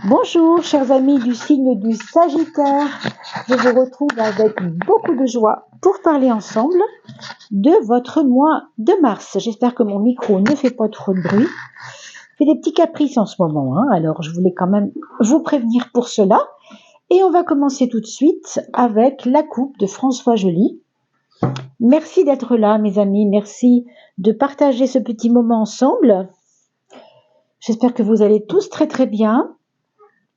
Bonjour chers amis du signe du Sagittaire, je vous retrouve avec beaucoup de joie pour parler ensemble de votre mois de mars. J'espère que mon micro ne fait pas trop de bruit. Il fait des petits caprices en ce moment, alors je voulais quand même vous prévenir pour cela. Et on va commencer tout de suite avec la coupe de François Joly. Merci d'être là mes amis, merci de partager ce petit moment ensemble. J'espère que vous allez tous très très bien.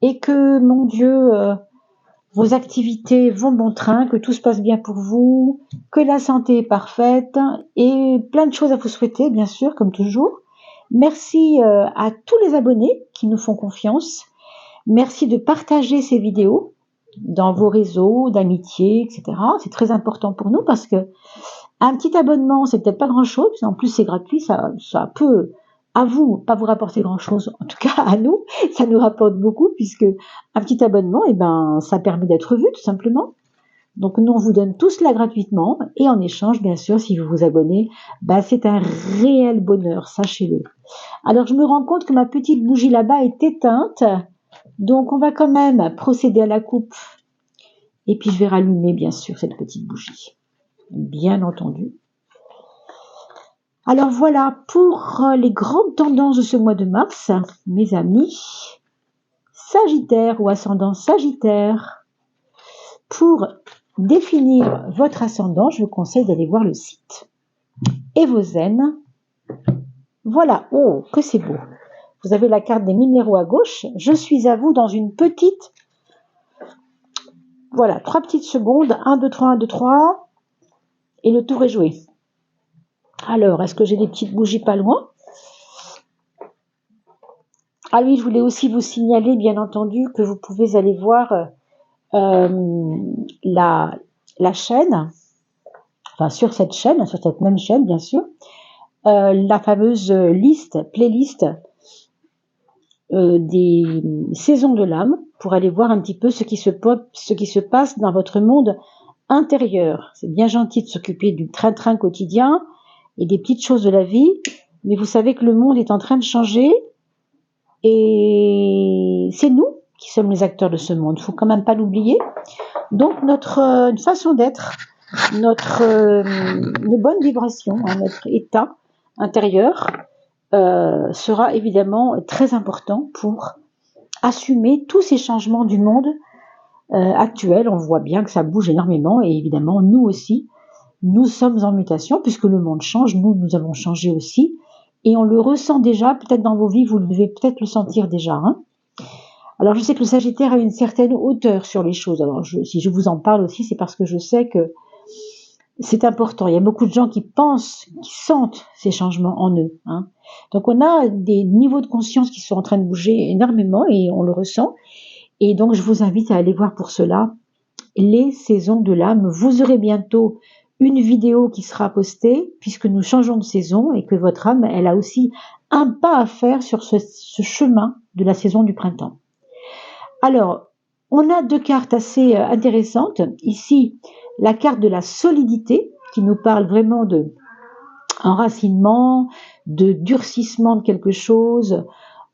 Et que, mon Dieu, vos activités vont bon train, que tout se passe bien pour vous, que la santé est parfaite, et plein de choses à vous souhaiter, bien sûr, comme toujours. Merci à tous les abonnés qui nous font confiance. Merci de partager ces vidéos dans vos réseaux d'amitié, etc. C'est très important pour nous parce que un petit abonnement, c'est peut-être pas grand-chose, en plus c'est gratuit, ça peut... à vous, pas vous rapporter grand-chose, en tout cas à nous, ça nous rapporte beaucoup puisque un petit abonnement, ça permet d'être vu tout simplement. Donc nous, on vous donne tout cela gratuitement et en échange, bien sûr, si vous vous abonnez, c'est un réel bonheur, sachez-le. Alors je me rends compte que ma petite bougie là-bas est éteinte, donc on va quand même procéder à la coupe et puis je vais rallumer, bien sûr, cette petite bougie, bien entendu. Alors voilà, pour les grandes tendances de ce mois de mars, mes amis, Sagittaire ou ascendant Sagittaire, pour définir votre ascendant, je vous conseille d'aller voir le site Evozène. Voilà, oh, que c'est beau. Vous avez la carte des minéraux à gauche. Je suis à vous dans une petite... Voilà, 3 petites secondes. 1, 2, 3, 1, 2, 3. Et le tour est joué. Alors, est-ce que j'ai des petites bougies pas loin ? Ah oui, je voulais aussi vous signaler, bien entendu, que vous pouvez aller voir la chaîne, enfin sur cette chaîne, sur cette même chaîne, bien sûr, la fameuse playlist des saisons de l'âme, pour aller voir un petit peu ce qui se passe dans votre monde intérieur. C'est bien gentil de s'occuper du train-train quotidien et des petites choses de la vie, mais vous savez que le monde est en train de changer et c'est nous qui sommes les acteurs de ce monde. Il ne faut quand même pas l'oublier. Donc notre façon d'être, nos bonnes vibrations, notre état intérieur sera évidemment très important pour assumer tous ces changements du monde actuel. On voit bien que ça bouge énormément et évidemment nous aussi, nous sommes en mutation puisque le monde change, nous avons changé aussi et on le ressent déjà, peut-être dans vos vies, vous devez peut-être le sentir déjà. Alors je sais que le Sagittaire a une certaine hauteur sur les choses, alors si je vous en parle aussi, c'est parce que je sais que c'est important. Il y a beaucoup de gens qui pensent, qui sentent ces changements en eux. Donc on a des niveaux de conscience qui sont en train de bouger énormément et on le ressent. Et donc je vous invite à aller voir pour cela les saisons de l'âme. Vous aurez bientôt une vidéo qui sera postée puisque nous changeons de saison et que votre âme, elle a aussi un pas à faire sur ce chemin de la saison du printemps. Alors, on a 2 cartes assez intéressantes. Ici, la carte de la solidité qui nous parle vraiment de enracinement, de durcissement de quelque chose.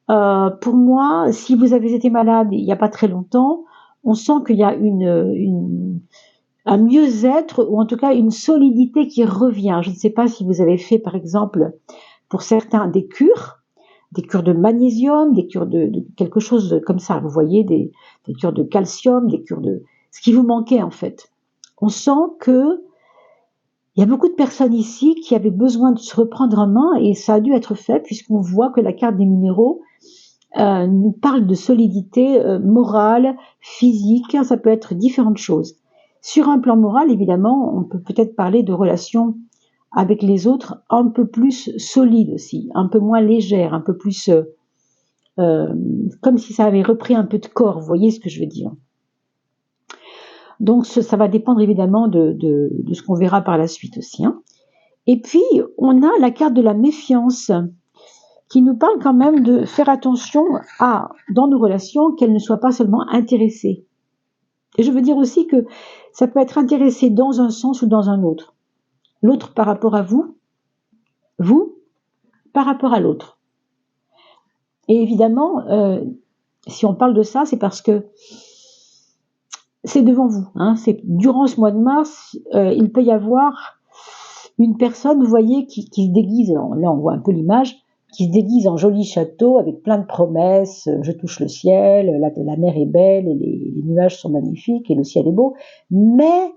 Pour moi, si vous avez été malade il n'y a pas très longtemps, on sent qu'il y a un mieux-être ou en tout cas une solidité qui revient. Je ne sais pas si vous avez fait par exemple pour certains des cures de magnésium, des cures de quelque chose comme ça, vous voyez, des cures de calcium, des cures de... ce qui vous manquait en fait. On sent que il y a beaucoup de personnes ici qui avaient besoin de se reprendre en main et ça a dû être fait puisqu'on voit que la carte des minéraux nous parle de solidité morale, physique, ça peut être différentes choses. Sur un plan moral, évidemment, on peut peut-être parler de relations avec les autres un peu plus solides aussi, un peu moins légères, un peu plus comme si ça avait repris un peu de corps, vous voyez ce que je veux dire. Donc ça va dépendre évidemment de ce qu'on verra par la suite aussi. Et puis on a la carte de la méfiance qui nous parle quand même de faire attention dans nos relations, qu'elles ne soient pas seulement intéressées. Et je veux dire aussi que ça peut être intéressé dans un sens ou dans un autre. L'autre par rapport à vous par rapport à l'autre. Et évidemment, si on parle de ça, c'est parce que c'est devant vous. Hein, c'est durant ce mois de mars, il peut y avoir une personne, vous voyez, qui se déguise. Alors, là, on voit un peu l'image, qui se déguise en joli château avec plein de promesses. Je touche le ciel, la mer est belle et les nuages sont magnifiques et le ciel est beau. Mais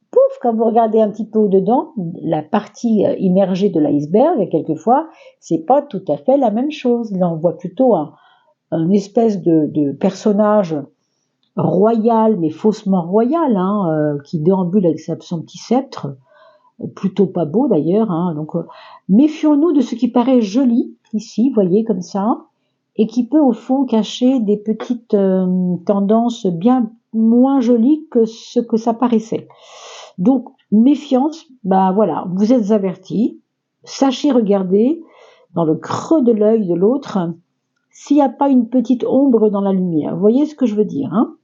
pouf, quand vous regardez un petit peu au-dedans, la partie immergée de l'iceberg, quelquefois, c'est pas tout à fait la même chose. Là, on voit plutôt un espèce de personnage royal, mais faussement royal, hein, qui déambule avec son petit sceptre, plutôt pas beau d'ailleurs. Hein, donc, méfions-nous de ce qui paraît joli ici, vous voyez, comme ça, et qui peut au fond cacher des petites tendances bien moins jolies que ce que ça paraissait. Donc, méfiance, ben voilà, vous êtes avertis, sachez regarder dans le creux de l'œil de l'autre s'il n'y a pas une petite ombre dans la lumière. Vous voyez ce que je veux dire, hein?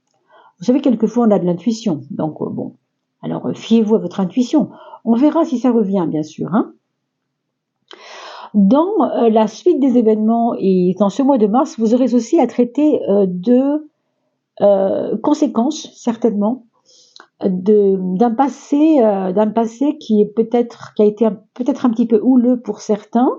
Vous savez, quelquefois on a de l'intuition, donc bon, alors fiez-vous à votre intuition. On verra si ça revient, bien sûr, hein. Dans la suite des événements et dans ce mois de mars, vous aurez aussi à traiter de conséquences, certainement, d'un passé qui est qui a été peut-être un petit peu houleux pour certains,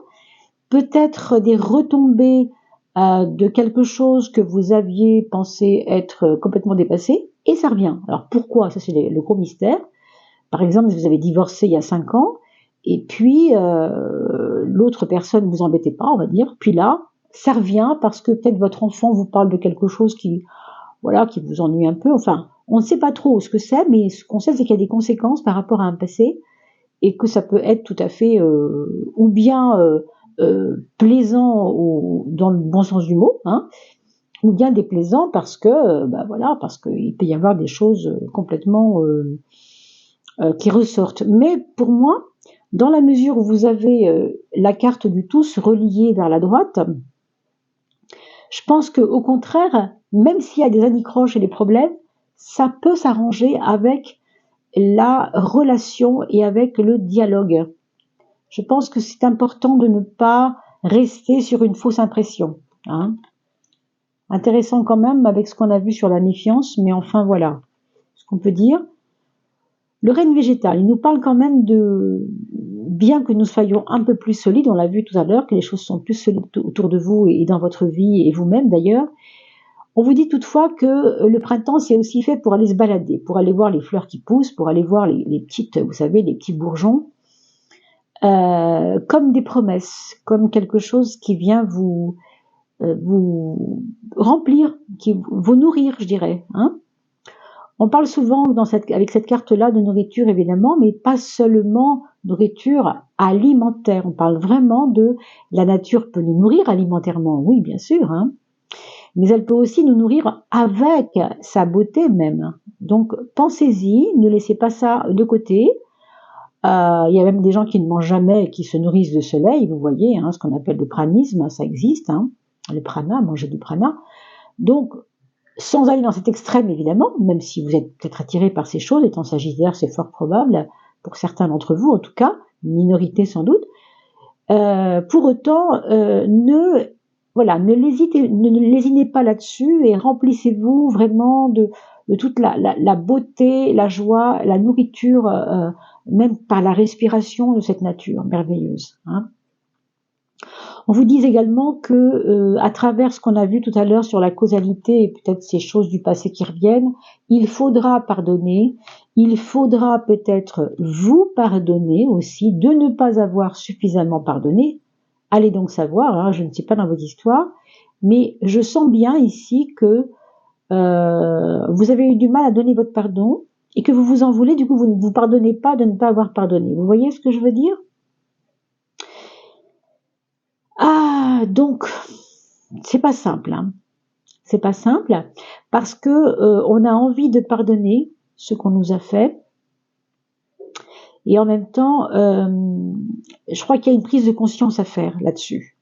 peut-être des retombées de quelque chose que vous aviez pensé être complètement dépassé, et ça revient. Alors pourquoi? Ça, c'est le gros mystère. Par exemple, vous avez divorcé il y a 5 ans, et puis l'autre personne ne vous embêtait pas, on va dire, puis là, ça revient parce que peut-être votre enfant vous parle de quelque chose qui vous ennuie un peu. Enfin, on ne sait pas trop ce que c'est, mais ce qu'on sait, c'est qu'il y a des conséquences par rapport à un passé, et que ça peut être tout à fait ou bien plaisant dans le bon sens du mot, hein, ou bien déplaisant parce que, parce qu'il peut y avoir des choses complètement qui ressortent. Mais pour moi, dans la mesure où vous avez la carte du tous reliée vers la droite, je pense qu'au contraire, même s'il y a des anicroches et des problèmes, ça peut s'arranger avec la relation et avec le dialogue. Je pense que c'est important de ne pas rester sur une fausse impression. Hein. Intéressant quand même avec ce qu'on a vu sur la méfiance, mais enfin voilà ce qu'on peut dire. Le règne végétal, il nous parle quand même de, bien que nous soyons un peu plus solides, on l'a vu tout à l'heure, que les choses sont plus solides autour de vous et dans votre vie et vous-même d'ailleurs. On vous dit toutefois que le printemps, c'est aussi fait pour aller se balader, pour aller voir les fleurs qui poussent, pour aller voir les petites, vous savez, les petits bourgeons, comme des promesses, comme quelque chose qui vient vous remplir, qui vous nourrir, je dirais. Hein. On parle souvent avec cette carte-là de nourriture, évidemment, mais pas seulement nourriture alimentaire. On parle vraiment de la nature peut nous nourrir alimentairement, oui, bien sûr, hein, mais elle peut aussi nous nourrir avec sa beauté même. Donc, pensez-y, ne laissez pas ça de côté. Il y a même des gens qui ne mangent jamais et qui se nourrissent de soleil, vous voyez, hein, ce qu'on appelle le pranisme, ça existe, hein, le prana, manger du prana. Donc, sans aller dans cet extrême, évidemment, même si vous êtes peut-être attiré par ces choses, étant sagittaire, c'est fort probable, pour certains d'entre vous en tout cas, une minorité sans doute. Pour autant, ne lésinez pas là-dessus et remplissez-vous vraiment de toute la beauté, la joie, la nourriture, même par la respiration de cette nature merveilleuse. Hein. On vous dit également que, à travers ce qu'on a vu tout à l'heure sur la causalité et peut-être ces choses du passé qui reviennent, il faudra pardonner, il faudra peut-être vous pardonner aussi de ne pas avoir suffisamment pardonné. Allez donc savoir, hein, je ne sais pas dans votre histoire, mais je sens bien ici que vous avez eu du mal à donner votre pardon et que vous vous en voulez, du coup vous ne vous pardonnez pas de ne pas avoir pardonné. Vous voyez ce que je veux dire ? Ah, donc, c'est pas simple, hein. C'est pas simple parce que on a envie de pardonner ce qu'on nous a fait et en même temps, je crois qu'il y a une prise de conscience à faire là-dessus.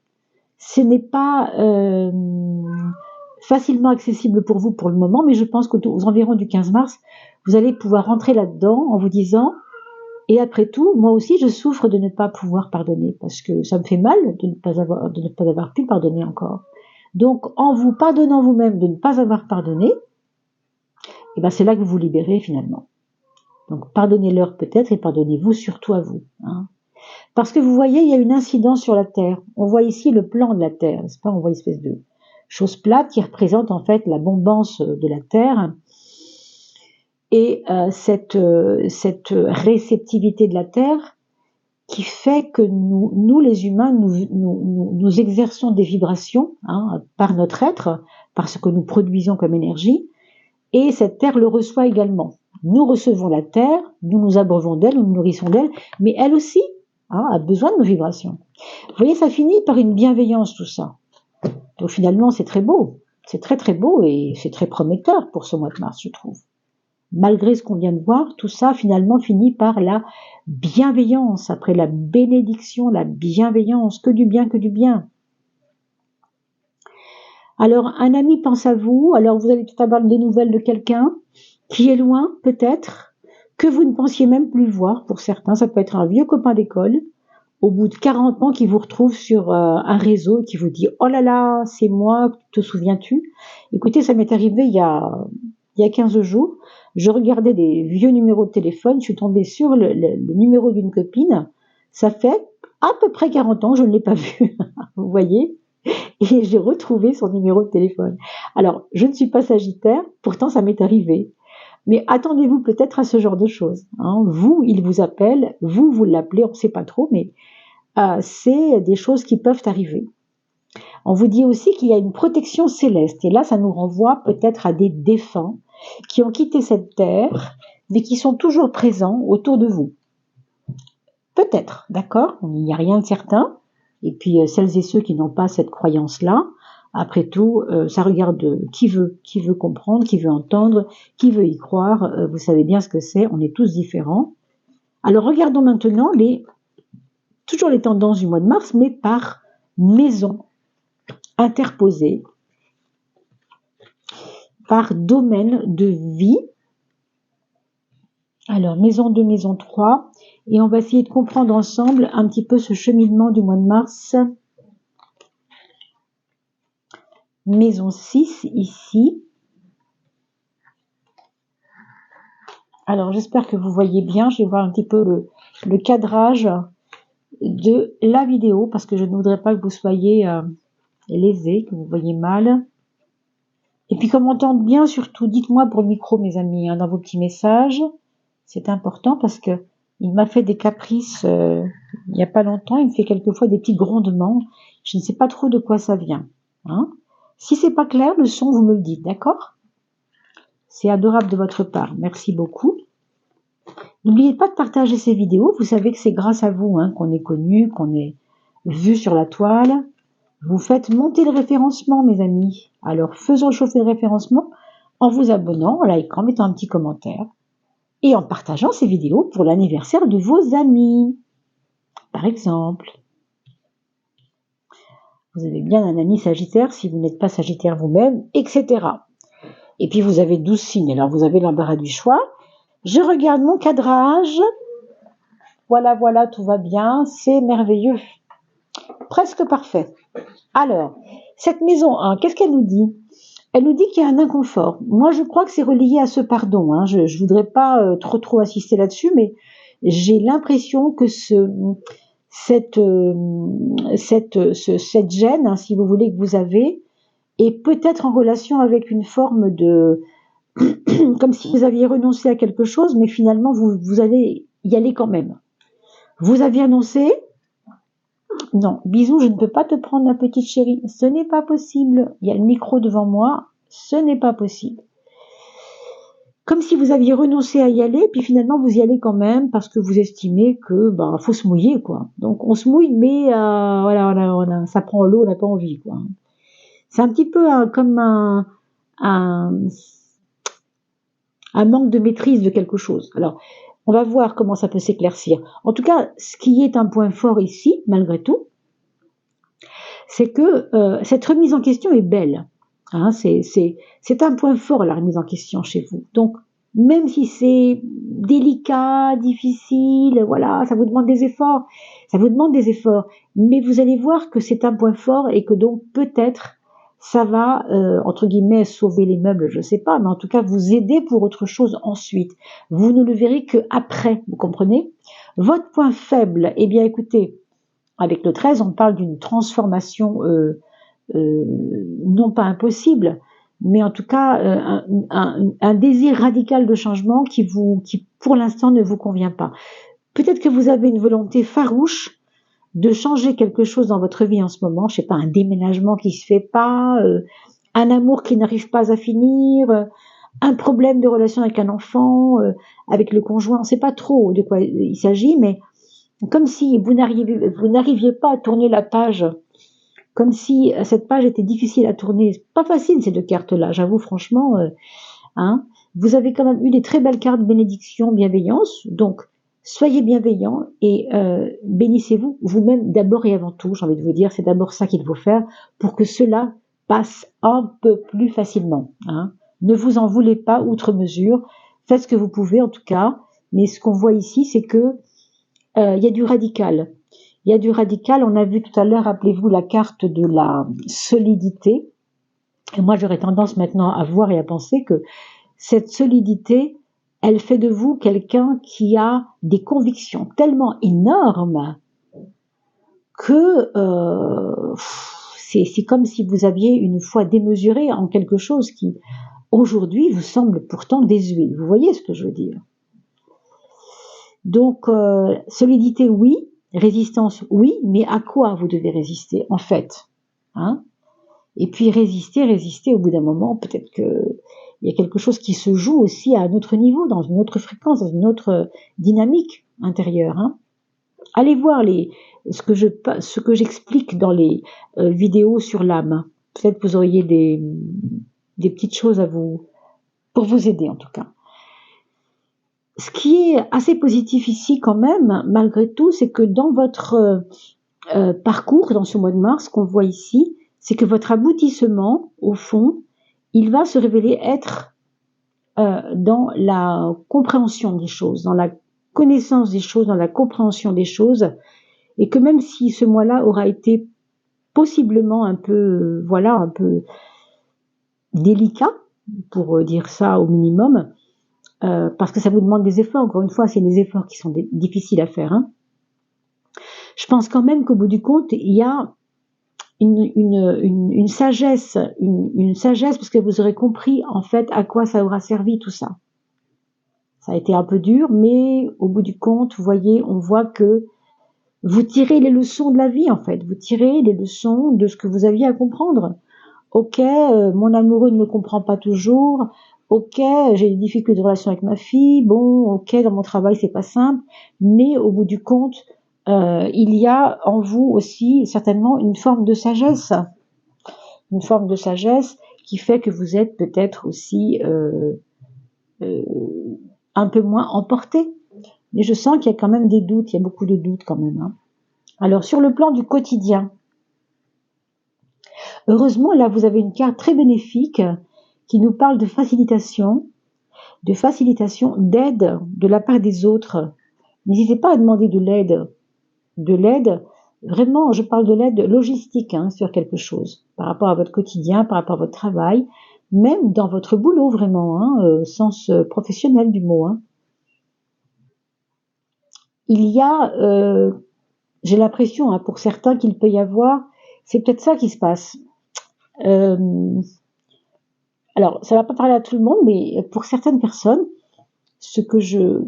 Ce n'est pas facilement accessible pour vous pour le moment, mais je pense qu'aux environs du 15 mars, vous allez pouvoir rentrer là-dedans en vous disant et après tout, moi aussi, je souffre de ne pas pouvoir pardonner parce que ça me fait mal de ne pas avoir pu pardonner encore. Donc, en vous pardonnant vous-même de ne pas avoir pardonné, et ben c'est là que vous vous libérez finalement. Donc, pardonnez-leur peut-être et pardonnez-vous surtout à vous. Hein. Parce que vous voyez, il y a une incidence sur la Terre. On voit ici le plan de la Terre, n'est-ce pas? On voit une espèce de chose plate qui représente en fait la bombance de la Terre. Et cette réceptivité de la Terre qui fait que nous les humains, nous exerçons des vibrations hein, par notre être, par ce que nous produisons comme énergie, et cette Terre le reçoit également. Nous recevons la Terre, nous nous abreuvons d'elle, nous nous nourrissons d'elle, mais elle aussi hein, a besoin de nos vibrations. Vous voyez, ça finit par une bienveillance tout ça. Donc finalement, c'est très beau, c'est très très beau et c'est très prometteur pour ce mois de mars, je trouve. Malgré ce qu'on vient de voir, tout ça finalement finit par la bienveillance, après la bénédiction, la bienveillance, que du bien, que du bien. Alors un ami pense à vous, alors vous allez tout avoir des nouvelles de quelqu'un qui est loin peut-être, que vous ne pensiez même plus voir pour certains, ça peut être un vieux copain d'école, au bout de 40 ans qui vous retrouve sur un réseau et qui vous dit « Oh là là, c'est moi, te souviens-tu » Écoutez, ça m'est arrivé il y a 15 jours, je regardais des vieux numéros de téléphone, je suis tombée sur le numéro d'une copine, ça fait à peu près 40 ans, je ne l'ai pas vu, vous voyez, et j'ai retrouvé son numéro de téléphone. Alors, je ne suis pas Sagittaire, pourtant ça m'est arrivé, mais attendez-vous peut-être à ce genre de choses. Hein. Vous, il vous appelle, vous l'appelez, on ne sait pas trop, mais c'est des choses qui peuvent arriver. On vous dit aussi qu'il y a une protection céleste, et là ça nous renvoie peut-être à des défunts qui ont quitté cette terre, mais qui sont toujours présents autour de vous. Peut-être, d'accord, il n'y a rien de certain, et puis celles et ceux qui n'ont pas cette croyance-là, après tout, ça regarde qui veut comprendre, qui veut entendre, qui veut y croire, vous savez bien ce que c'est, on est tous différents. Alors regardons maintenant toujours les tendances du mois de mars, mais par maison interposée, par domaine de vie. Alors, maison 2, maison 3, et on va essayer de comprendre ensemble un petit peu ce cheminement du mois de mars. Maison 6, ici. Alors, j'espère que vous voyez bien, je vais voir un petit peu le cadrage de la vidéo, parce que je ne voudrais pas que vous soyez lésés, que vous voyez mal. Et puis, comme on entende bien, surtout, dites-moi pour le micro, mes amis, hein, dans vos petits messages. C'est important parce que il m'a fait des caprices il n'y a pas longtemps. Il me fait quelquefois des petits grondements. Je ne sais pas trop de quoi ça vient. Hein. Si c'est pas clair, le son, vous me le dites, d'accord? C'est adorable de votre part. Merci beaucoup. N'oubliez pas de partager ces vidéos. Vous savez que c'est grâce à vous hein, qu'on est connu, qu'on est vu sur la toile. Vous faites monter le référencement, mes amis. Alors, faisons chauffer le référencement en vous abonnant, en likant, en mettant un petit commentaire et en partageant ces vidéos pour l'anniversaire de vos amis. Par exemple, vous avez bien un ami Sagittaire si vous n'êtes pas Sagittaire vous-même, etc. Et puis, vous avez 12 signes. Alors, vous avez l'embarras du choix. Je regarde mon cadrage. Voilà, tout va bien. C'est merveilleux. Presque parfait. Alors, cette maison 1, qu'est-ce qu'elle nous dit? Elle nous dit qu'il y a un inconfort. Moi, je crois que c'est relié à ce pardon. Hein. Je ne voudrais pas trop assister là-dessus, mais j'ai l'impression que cette gêne, hein, si vous voulez, que vous avez, est peut-être en relation avec une forme de... comme si vous aviez renoncé à quelque chose, mais finalement, vous allez y aller quand même. Vous aviez renoncé? Non, bisous, je ne peux pas te prendre, ma petite chérie. Ce n'est pas possible. Il y a le micro devant moi. Ce n'est pas possible. Comme si vous aviez renoncé à y aller, puis finalement vous y allez quand même parce que vous estimez que faut se mouiller, quoi. Donc on se mouille, mais voilà, ça prend l'eau, on n'a pas envie, quoi. C'est un petit peu comme un manque de maîtrise de quelque chose. Alors, on va voir comment ça peut s'éclaircir. En tout cas, ce qui est un point fort ici, malgré tout, c'est que cette remise en question est belle. Hein, c'est un point fort, la remise en question chez vous. Donc, même si c'est délicat, difficile, voilà, ça vous demande des efforts, mais vous allez voir que c'est un point fort et que donc peut-être ça va, entre guillemets, sauver les meubles, je sais pas, mais en tout cas vous aider pour autre chose ensuite. Vous ne le verrez qu'après, vous comprenez? Votre point faible, eh bien écoutez, avec le 13, on parle d'une transformation non pas impossible, mais en tout cas un désir radical de changement qui pour l'instant ne vous convient pas. Peut-être que vous avez une volonté farouche de changer quelque chose dans votre vie en ce moment, je sais pas, un déménagement qui se fait pas, un amour qui n'arrive pas à finir, un problème de relation avec un enfant, avec le conjoint, on sait pas trop de quoi il s'agit, mais comme si vous n'arriviez pas à tourner la page, comme si cette page était difficile à tourner. C'est pas facile ces deux cartes-là, j'avoue franchement. Hein. Vous avez quand même eu des très belles cartes bénédiction, bienveillance, donc soyez bienveillants et bénissez-vous vous-même d'abord et avant tout. J'ai envie de vous dire, c'est d'abord ça qu'il faut faire pour que cela passe un peu plus facilement. Hein. Ne vous en voulez pas outre mesure, faites ce que vous pouvez en tout cas, mais ce qu'on voit ici, c'est que il y a du radical. Il y a du radical, on a vu tout à l'heure, rappelez-vous, la carte de la solidité. Et moi, j'aurais tendance maintenant à voir et à penser que cette solidité, elle fait de vous quelqu'un qui a des convictions tellement énormes que c'est comme si vous aviez une foi démesurée en quelque chose qui, aujourd'hui, vous semble pourtant désuet. Vous voyez ce que je veux dire? Donc, solidité, oui. Résistance, oui, mais à quoi vous devez résister, en fait, hein? Et puis résister, au bout d'un moment, peut-être que il y a quelque chose qui se joue aussi à un autre niveau, dans une autre fréquence, dans une autre dynamique intérieure, hein. Allez voir ce que j'explique dans les vidéos sur l'âme. Peut-être que vous auriez des petites choses pour vous aider, en tout cas. Ce qui est assez positif ici quand même, malgré tout, c'est que dans votre parcours, dans ce mois de mars, qu'on voit ici, c'est que votre aboutissement, au fond, il va se révéler être dans la compréhension des choses, dans la connaissance des choses, dans la compréhension des choses, et que même si ce mois-là aura été possiblement un peu délicat, pour dire ça au minimum, parce que ça vous demande des efforts. Encore une fois, c'est des efforts qui sont difficiles à faire. Hein. Je pense quand même qu'au bout du compte, il y a une sagesse, une sagesse, parce que vous aurez compris en fait à quoi ça aura servi tout ça. Ça a été un peu dur, mais au bout du compte, vous voyez, on voit que vous tirez les leçons de la vie en fait. Vous tirez les leçons de ce que vous aviez à comprendre. Ok, mon amoureux ne me comprend pas toujours. Ok, j'ai des difficultés de relation avec ma fille. Bon, ok, dans mon travail c'est pas simple, mais au bout du compte, il y a en vous aussi certainement une forme de sagesse qui fait que vous êtes peut-être aussi un peu moins emporté. Mais je sens qu'il y a quand même des doutes, il y a beaucoup de doutes quand même. Hein. Alors sur le plan du quotidien, heureusement là vous avez une carte très bénéfique qui nous parle de facilitation, d'aide de la part des autres. N'hésitez pas à demander de l'aide, vraiment, je parle de l'aide logistique hein, sur quelque chose, par rapport à votre quotidien, par rapport à votre travail, même dans votre boulot vraiment, hein, au sens professionnel du mot. Hein. Il y a, j'ai l'impression hein, pour certains qu'il peut y avoir, c'est peut-être ça qui se passe. Alors, ça va pas parler à tout le monde, mais pour certaines personnes, ce que je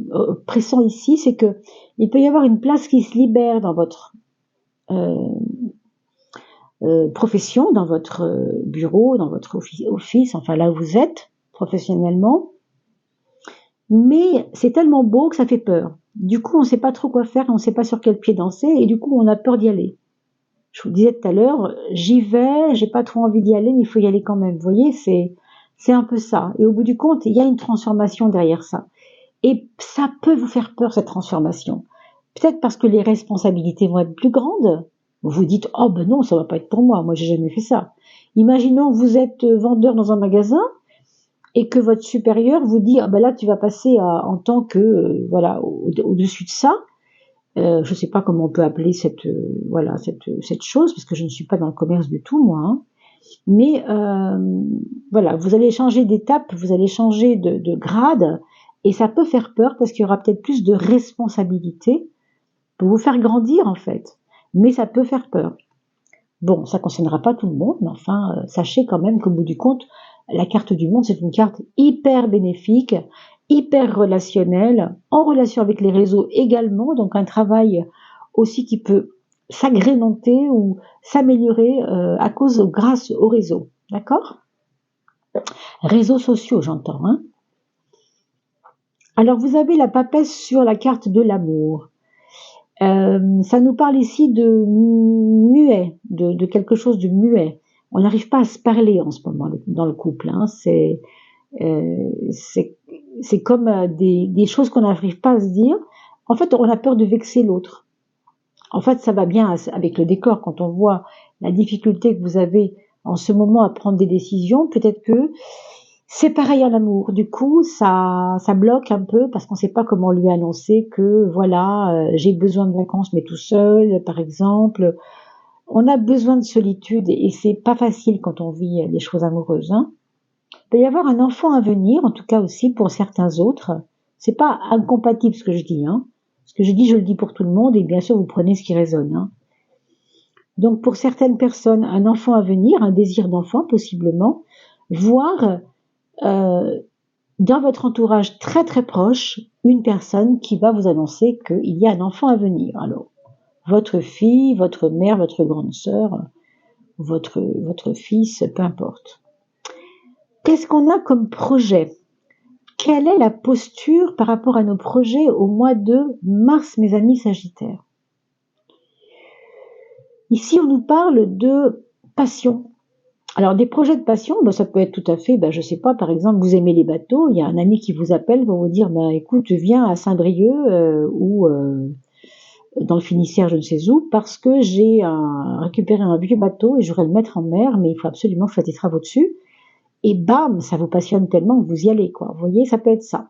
pressens ici, c'est que il peut y avoir une place qui se libère dans votre profession, dans votre bureau, dans votre office, enfin là où vous êtes professionnellement, mais c'est tellement beau que ça fait peur. Du coup, on ne sait pas trop quoi faire, on ne sait pas sur quel pied danser, et du coup, on a peur d'y aller. Je vous disais tout à l'heure, j'y vais, j'ai pas trop envie d'y aller, mais il faut y aller quand même. Vous voyez, c'est un peu ça. Et au bout du compte, il y a une transformation derrière ça. Et ça peut vous faire peur, cette transformation. Peut-être parce que les responsabilités vont être plus grandes. Vous vous dites, oh ben non, ça va pas être pour moi j'ai jamais fait ça. Imaginons que vous êtes vendeur dans un magasin et que votre supérieur vous dit, ah ben là tu vas passer en tant que, voilà, au-dessus de ça. Je sais pas comment on peut appeler cette chose, parce que je ne suis pas dans le commerce du tout, moi. Hein. Mais voilà, vous allez changer d'étape, vous allez changer de grade, et ça peut faire peur parce qu'il y aura peut-être plus de responsabilités pour vous faire grandir en fait. Mais ça peut faire peur. Bon, ça ne concernera pas tout le monde, mais enfin, sachez quand même qu'au bout du compte, la carte du monde, c'est une carte hyper bénéfique, hyper relationnelle, en relation avec les réseaux également, donc un travail aussi qui peut s'agrémenter ou s'améliorer grâce au réseau. D'accord? Réseaux sociaux, j'entends. Hein. Alors, vous avez la papesse sur la carte de l'amour. Ça nous parle ici de muet, de quelque chose de muet. On n'arrive pas à se parler en ce moment dans le couple. Hein. C'est comme des choses qu'on n'arrive pas à se dire. En fait, on a peur de vexer l'autre. En fait, ça va bien avec le décor. Quand on voit la difficulté que vous avez en ce moment à prendre des décisions, peut-être que c'est pareil à l'amour. Du coup, ça bloque un peu parce qu'on ne sait pas comment lui annoncer que voilà, j'ai besoin de vacances mais tout seul, par exemple. On a besoin de solitude et c'est pas facile quand on vit des choses amoureuses. Hein. Il peut y avoir un enfant à venir, en tout cas aussi pour certains autres. C'est pas incompatible ce que je dis. Hein. Ce que je dis, je le dis pour tout le monde et bien sûr vous prenez ce qui résonne. Hein. Donc pour certaines personnes, un enfant à venir, un désir d'enfant possiblement, voire dans votre entourage très très proche, une personne qui va vous annoncer qu'il y a un enfant à venir. Alors, votre fille, votre mère, votre grande sœur, votre fils, peu importe. Qu'est-ce qu'on a comme projet? Quelle est la posture par rapport à nos projets au mois de mars, mes amis Sagittaires? Ici, on nous parle de passion. Alors, des projets de passion, ça peut être tout à fait, je sais pas, par exemple, vous aimez les bateaux, il y a un ami qui vous appelle pour vous dire, écoute, viens à Saint-Brieuc ou dans le Finistère, je ne sais où, parce que j'ai récupéré un vieux bateau et je voudrais le mettre en mer, mais il faut absolument faire des travaux dessus. Et bam, ça vous passionne tellement que vous y allez, quoi. Vous voyez, ça peut être ça.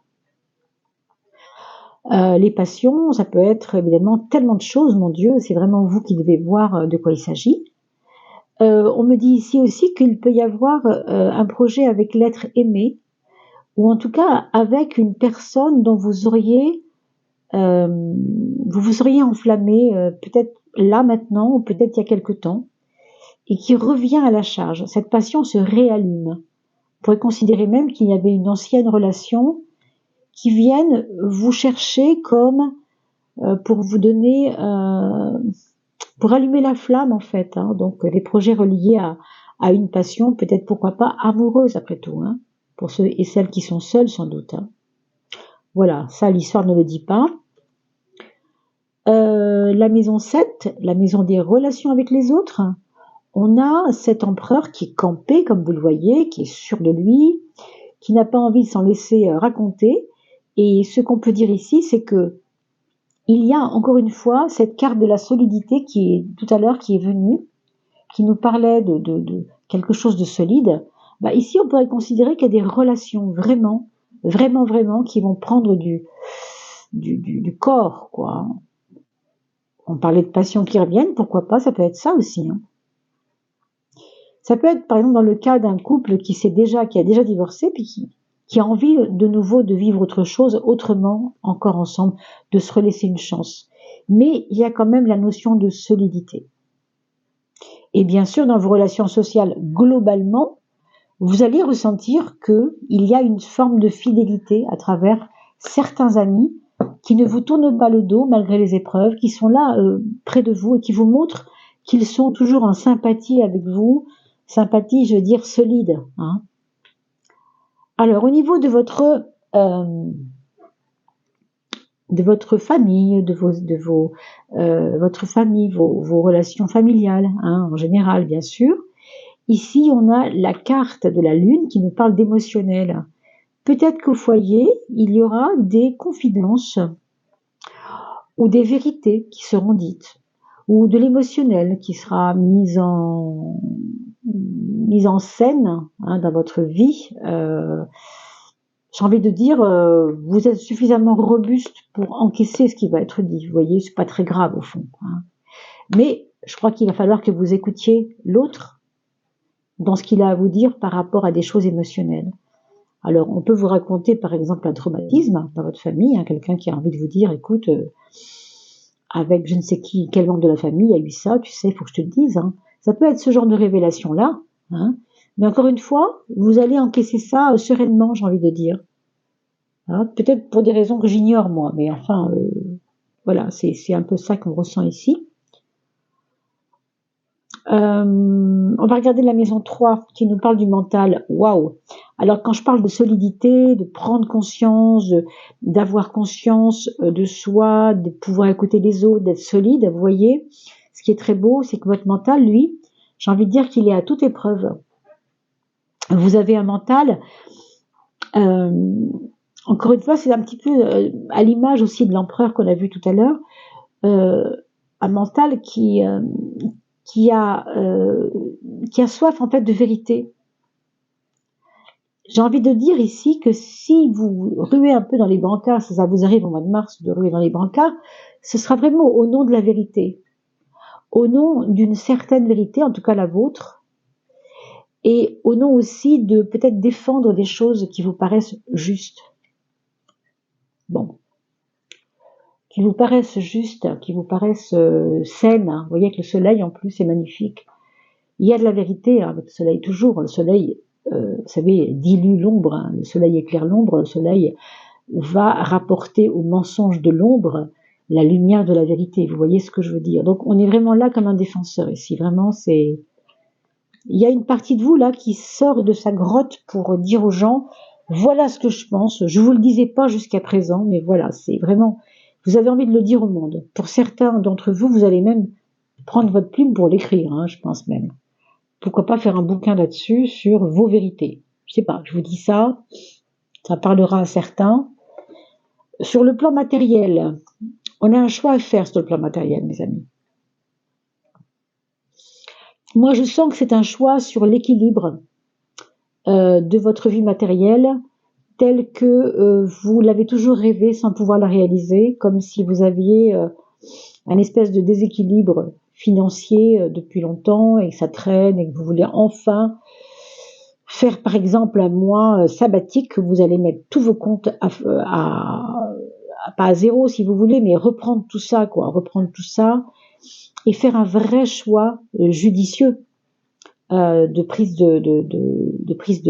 Les passions, ça peut être évidemment tellement de choses, mon Dieu, c'est vraiment vous qui devez voir de quoi il s'agit. On me dit ici aussi qu'il peut y avoir un projet avec l'être aimé, ou en tout cas avec une personne dont vous vous seriez enflammé, peut-être là maintenant, ou peut-être il y a quelque temps, et qui revient à la charge. Cette passion se réallume. On pourrait considérer même qu'il y avait une ancienne relation qui vienne vous chercher comme pour vous donner, pour allumer la flamme en fait. Hein. Donc des projets reliés à une passion, peut-être pourquoi pas amoureuse après tout, hein, pour ceux et celles qui sont seuls sans doute. Hein. Voilà, ça l'histoire ne le dit pas. La maison 7, la maison des relations avec les autres, on a cet empereur qui est campé, comme vous le voyez, qui est sûr de lui, qui n'a pas envie de s'en laisser raconter. Et ce qu'on peut dire ici, c'est que il y a encore une fois cette carte de la solidité qui est tout à l'heure qui est venue, qui nous parlait de quelque chose de solide. Ici, on pourrait considérer qu'il y a des relations vraiment qui vont prendre du corps, quoi. On parlait de passion qui reviennent, pourquoi pas, ça peut être ça aussi. Hein. Ça peut être, par exemple, dans le cas d'un couple qui a déjà divorcé, puis qui a envie de nouveau de vivre autre chose, autrement, encore ensemble, de se relaisser une chance. Mais il y a quand même la notion de solidité. Et bien sûr, dans vos relations sociales, globalement, vous allez ressentir qu'il y a une forme de fidélité à travers certains amis qui ne vous tournent pas le dos malgré les épreuves, qui sont là près de vous et qui vous montrent qu'ils sont toujours en sympathie avec vous. Sympathie, je veux dire solide. Hein. Alors, au niveau de votre famille, votre famille, vos relations familiales, hein, en général, bien sûr. Ici, on a la carte de la Lune qui nous parle d'émotionnel. Peut-être qu'au foyer, il y aura des confidences ou des vérités qui seront dites, ou de l'émotionnel qui sera mise en scène hein, dans votre vie. J'ai envie de dire, vous êtes suffisamment robuste pour encaisser ce qui va être dit. Vous voyez, c'est pas très grave au fond. Hein. Mais je crois qu'il va falloir que vous écoutiez l'autre dans ce qu'il a à vous dire par rapport à des choses émotionnelles. Alors, on peut vous raconter, par exemple, un traumatisme dans votre famille, hein, quelqu'un qui a envie de vous dire, écoute, avec je ne sais qui, quel membre de la famille a eu ça, tu sais, il faut que je te le dise. Hein. Ça peut être ce genre de révélation-là, hein. Mais encore une fois, vous allez encaisser ça sereinement, j'ai envie de dire. Hein. Peut-être pour des raisons que j'ignore, moi, mais enfin, voilà, c'est un peu ça qu'on ressent ici. On va regarder la maison 3 qui nous parle du mental. Waouh! Alors quand je parle de solidité, de prendre conscience, d'avoir conscience de soi, de pouvoir écouter les autres, d'être solide, vous voyez, ce qui est très beau, c'est que votre mental, lui, j'ai envie de dire qu'il est à toute épreuve. Vous avez un mental, encore une fois, c'est un petit peu à l'image aussi de l'empereur qu'on a vu tout à l'heure, un mental qui a soif en fait de vérité. J'ai envie de dire ici que si vous ruez un peu dans les brancards, ça vous arrive au mois de mars de ruer dans les brancards, ce sera vraiment au nom de la vérité, au nom d'une certaine vérité, en tout cas la vôtre, et au nom aussi de peut-être défendre des choses qui vous paraissent justes. Bon. Qui vous paraissent justes, qui vous paraissent saines. Hein. Vous voyez que le soleil en plus est magnifique. Il y a de la vérité hein, avec le soleil toujours. Le soleil, vous savez, dilue l'ombre. Hein. Le soleil éclaire l'ombre. Le soleil va rapporter au mensonge de l'ombre la lumière de la vérité. Vous voyez ce que je veux dire. Donc on est vraiment là comme un défenseur ici. Vraiment, c'est. Il y a une partie de vous là qui sort de sa grotte pour dire aux gens voilà ce que je pense. Je vous le disais pas jusqu'à présent, mais voilà, c'est vraiment. Vous avez envie de le dire au monde. Pour certains d'entre vous, vous allez même prendre votre plume pour l'écrire, hein, je pense même. Pourquoi pas faire un bouquin là-dessus sur vos vérités. Je sais pas, je vous dis ça, ça parlera à certains. Sur le plan matériel, on a un choix à faire sur le plan matériel, mes amis. Moi, je sens que c'est un choix sur l'équilibre de votre vie matérielle, tel que vous l'avez toujours rêvé sans pouvoir la réaliser, comme si vous aviez un espèce de déséquilibre financier depuis longtemps et que ça traîne et que vous voulez enfin faire par exemple un mois sabbatique, que vous allez mettre tous vos comptes pas à zéro si vous voulez, mais reprendre tout ça, quoi, reprendre tout ça et faire un vrai choix judicieux de prise de prise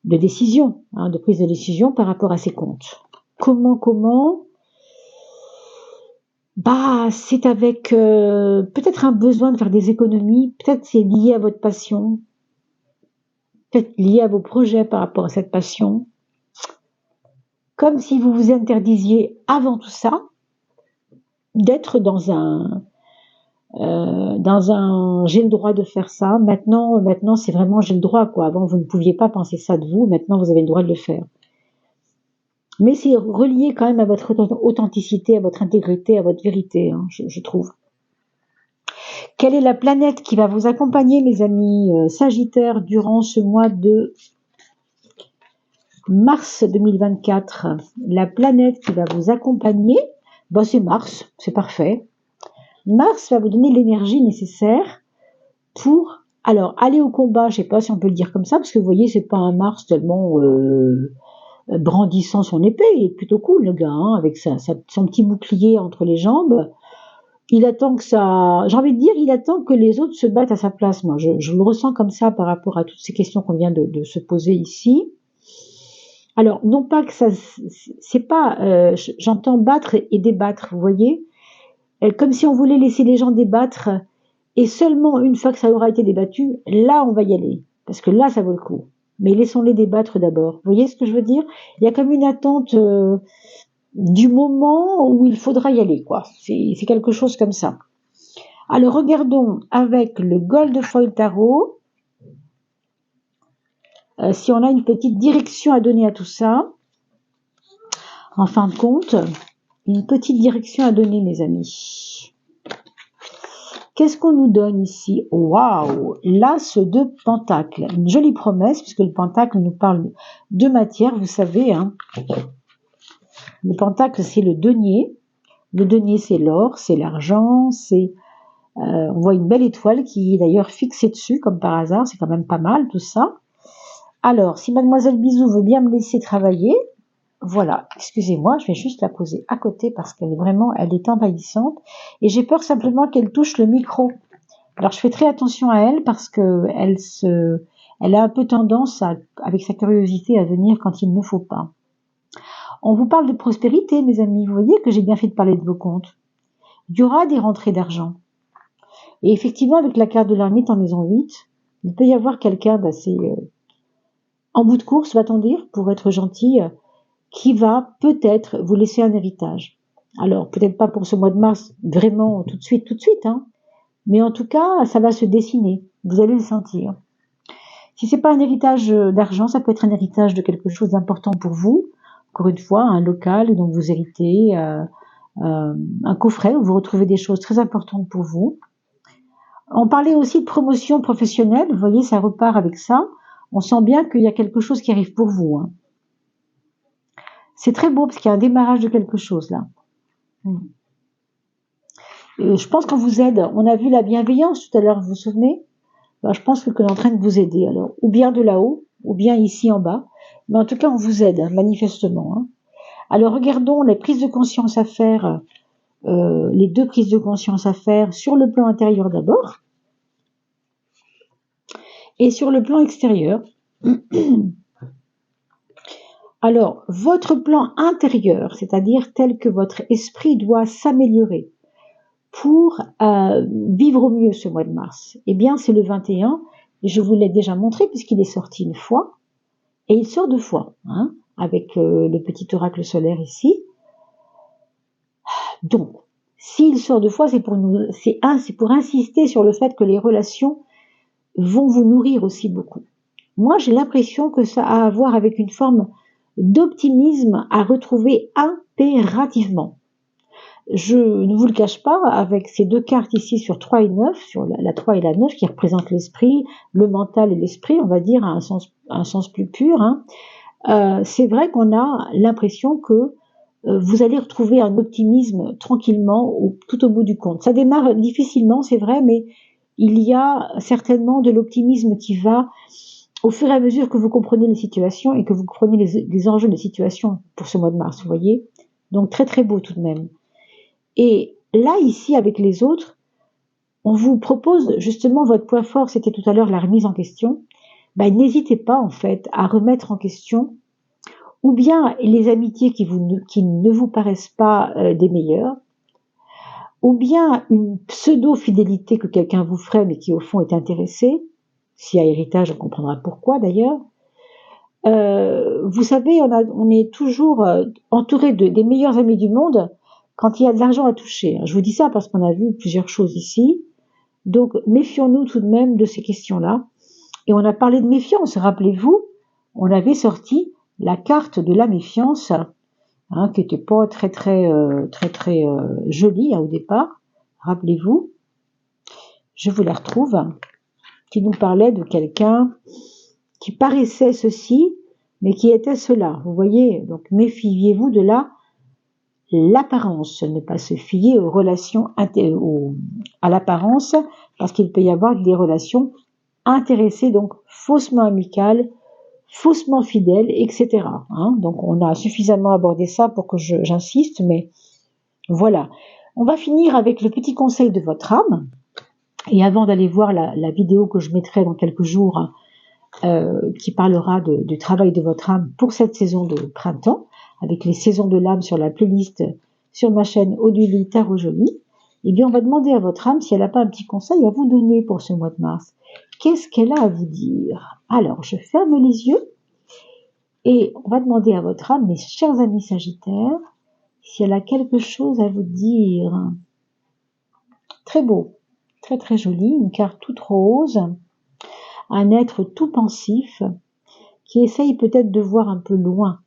de décision, hein, de prise de décision par rapport à ces comptes. Comment Bah, c'est avec peut-être un besoin de faire des économies, peut-être c'est lié à votre passion, peut-être lié à vos projets par rapport à cette passion. Comme si vous vous interdisiez avant tout ça d'être dans un j'ai le droit de faire ça. Maintenant c'est vraiment j'ai le droit quoi. Avant vous ne pouviez pas penser ça de vous, maintenant vous avez le droit de le faire. Mais c'est relié quand même à votre authenticité, à votre intégrité, à votre vérité, hein, je trouve. Quelle est la planète qui va vous accompagner, mes amis Sagittaires, durant ce mois de mars 2024? La planète qui va vous accompagner, bah c'est Mars, c'est parfait. Mars va vous donner l'énergie nécessaire pour, alors, aller au combat, je sais pas si on peut le dire comme ça, parce que vous voyez, c'est pas un Mars tellement brandissant son épée, il est plutôt cool le gars, hein, avec son petit bouclier entre les jambes. Il attend que ça, j'ai envie de dire, il attend que les autres se battent à sa place. Moi, je le ressens comme ça par rapport à toutes ces questions qu'on vient de se poser ici. Alors, non pas que ça, c'est pas, j'entends battre et débattre, vous voyez, comme si on voulait laisser les gens débattre, et seulement une fois que ça aura été débattu, là, on va y aller, parce que là, ça vaut le coup. Mais laissons-les débattre d'abord. Vous voyez ce que je veux dire? Il y a comme une attente du moment où il faudra y aller, quoi. C'est quelque chose comme ça. Alors, regardons avec le Gold Foil Tarot si on a une petite direction à donner à tout ça. En fin de compte, une petite direction à donner, mes amis. Qu'est-ce qu'on nous donne ici? Waouh! L'As de Pentacle. Une jolie promesse, puisque le Pentacle nous parle de matière, vous savez. Hein. Le Pentacle, c'est le denier. Le denier, c'est l'or, c'est l'argent, c'est On voit une belle étoile qui est d'ailleurs fixée dessus, comme par hasard, c'est quand même pas mal tout ça. Alors, si Mademoiselle Bisou veut bien me laisser travailler, voilà, excusez-moi, je vais juste la poser à côté parce qu'elle elle est envahissante et j'ai peur simplement qu'elle touche le micro. Alors, je fais très attention à elle parce que elle a un peu tendance avec sa curiosité à venir quand il ne faut pas. On vous parle de prospérité, mes amis. Vous voyez que j'ai bien fait de parler de vos comptes. Il y aura des rentrées d'argent. Et effectivement, avec la carte de l'ermite en maison 8, il peut y avoir quelqu'un d'assez en bout de course, va-t-on dire, pour être gentil, qui va peut-être vous laisser un héritage. Alors, peut-être pas pour ce mois de mars, vraiment tout de suite, hein, mais en tout cas, ça va se dessiner. Vous allez le sentir. Si c'est pas un héritage d'argent, ça peut être un héritage de quelque chose d'important pour vous. Encore une fois, un local dont vous héritez, un coffret où vous retrouvez des choses très importantes pour vous. On parlait aussi de promotion professionnelle. Vous voyez, ça repart avec ça. On sent bien qu'il y a quelque chose qui arrive pour vous. Hein. C'est très beau parce qu'il y a un démarrage de quelque chose là. Je pense qu'on vous aide. On a vu la bienveillance tout à l'heure, vous vous souvenez? Ben, je pense qu'on est en train de vous aider. Alors, ou bien de là-haut, ou bien ici en bas. Mais en tout cas, on vous aide, manifestement. Hein. Alors, regardons les prises de conscience à faire, les 2 prises de conscience à faire sur le plan intérieur d'abord. Et sur le plan extérieur. Alors, votre plan intérieur, c'est-à-dire tel que votre esprit doit s'améliorer pour vivre au mieux ce mois de mars, eh bien, c'est le 21, et je vous l'ai déjà montré puisqu'il est sorti une fois, et il sort 2 fois, hein, avec le petit oracle solaire ici. Donc, s'il sort 2 fois, c'est pour insister sur le fait que les relations vont vous nourrir aussi beaucoup. Moi, j'ai l'impression que ça a à voir avec une forme d'optimisme à retrouver impérativement. Je ne vous le cache pas, avec ces 2 cartes ici sur 3 et 9, sur la 3 et la 9, qui représentent l'esprit, le mental et l'esprit, on va dire à un sens plus pur, hein, c'est vrai qu'on a l'impression que vous allez retrouver un optimisme tranquillement tout au bout du compte. Ça démarre difficilement, c'est vrai, mais il y a certainement de l'optimisme qui va, au fur et à mesure que vous comprenez les situations et que vous comprenez les enjeux de situation pour ce mois de mars, vous voyez. Donc très très beau tout de même. Et là, ici, avec les autres, on vous propose justement votre point fort, c'était tout à l'heure la remise en question. Ben, n'hésitez pas en fait à remettre en question ou bien les amitiés qui ne vous paraissent pas des meilleures, ou bien une pseudo-fidélité que quelqu'un vous ferait mais qui au fond est intéressé. S'il y a héritage, on comprendra pourquoi d'ailleurs. Vous savez, on est toujours entouré des meilleurs amis du monde quand il y a de l'argent à toucher. Je vous dis ça parce qu'on a vu plusieurs choses ici. Donc, méfions-nous tout de même de ces questions-là. Et on a parlé de méfiance. Rappelez-vous, on avait sorti la carte de la méfiance, hein, qui n'était pas très jolie au départ. Rappelez-vous, je vous la retrouve, qui nous parlait de quelqu'un qui paraissait ceci, mais qui était cela. Vous voyez, donc méfiez-vous de l'apparence, ne pas se fier aux relations à l'apparence, parce qu'il peut y avoir des relations intéressées, donc faussement amicales, faussement fidèles, etc. Hein, donc on a suffisamment abordé ça pour que j'insiste, mais voilà. On va finir avec le petit conseil de votre âme, et avant d'aller voir la vidéo que je mettrai dans quelques jours, qui parlera du travail de votre âme pour cette saison de printemps, avec les saisons de l'âme sur la playlist sur ma chaîne Oduli Tarot Joli, eh bien on va demander à votre âme si elle n'a pas un petit conseil à vous donner pour ce mois de mars. Qu'est-ce qu'elle a à vous dire? Alors, je ferme les yeux et on va demander à votre âme, mes chers amis Sagittaires, si elle a quelque chose à vous dire. Très beau, très joli, une carte toute rose, un être tout pensif qui essaye peut-être de voir un peu loin.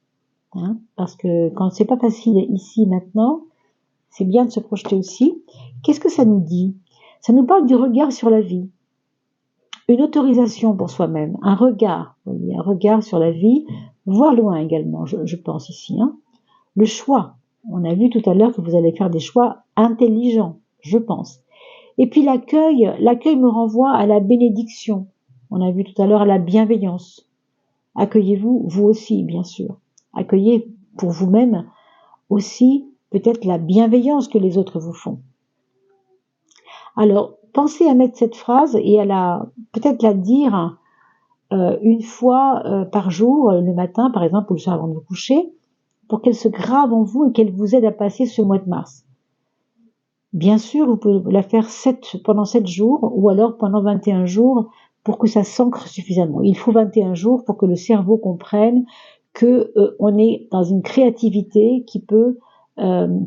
Hein, parce que quand c'est pas facile ici maintenant, c'est bien de se projeter aussi. Qu'est-ce que ça nous dit? Ça nous parle du regard sur la vie, une autorisation pour soi-même, un regard sur la vie, voir loin également, je pense ici. Hein. Le choix, on a vu tout à l'heure que vous allez faire des choix intelligents, je pense. Et puis l'accueil me renvoie à la bénédiction. On a vu tout à l'heure la bienveillance. Accueillez-vous, vous aussi, bien sûr. Accueillez pour vous-même aussi peut-être la bienveillance que les autres vous font. Alors, pensez à mettre cette phrase et à peut-être la dire une fois par jour, le matin par exemple, ou le soir avant de vous coucher, pour qu'elle se grave en vous et qu'elle vous aide à passer ce mois de mars. Bien sûr, vous pouvez la faire pendant 7 jours ou alors pendant 21 jours pour que ça s'ancre suffisamment. Il faut 21 jours pour que le cerveau comprenne que on est dans une créativité qui peut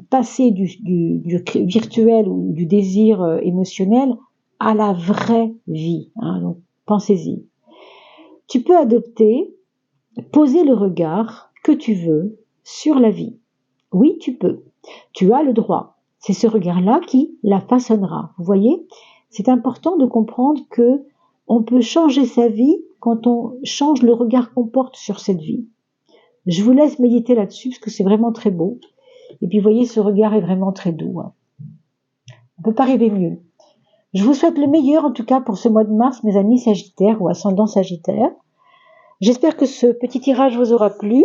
passer du virtuel ou du désir émotionnel à la vraie vie. Hein, donc pensez-y. Tu peux poser le regard que tu veux sur la vie. Oui, tu peux. Tu as le droit. C'est ce regard-là qui la façonnera. Vous voyez, c'est important de comprendre que on peut changer sa vie quand on change le regard qu'on porte sur cette vie. Je vous laisse méditer là-dessus parce que c'est vraiment très beau. Et puis, vous voyez, ce regard est vraiment très doux. Hein. On ne peut pas rêver mieux. Je vous souhaite le meilleur, en tout cas, pour ce mois de mars, mes amis Sagittaires ou ascendant Sagittaire. J'espère que ce petit tirage vous aura plu.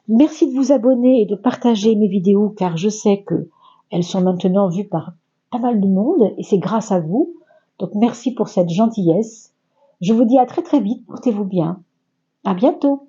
Merci de vous abonner et de partager mes vidéos, car je sais que elles sont maintenant vues par pas mal de monde et c'est grâce à vous. Donc merci pour cette gentillesse. Je vous dis à très très vite, portez-vous bien. À bientôt.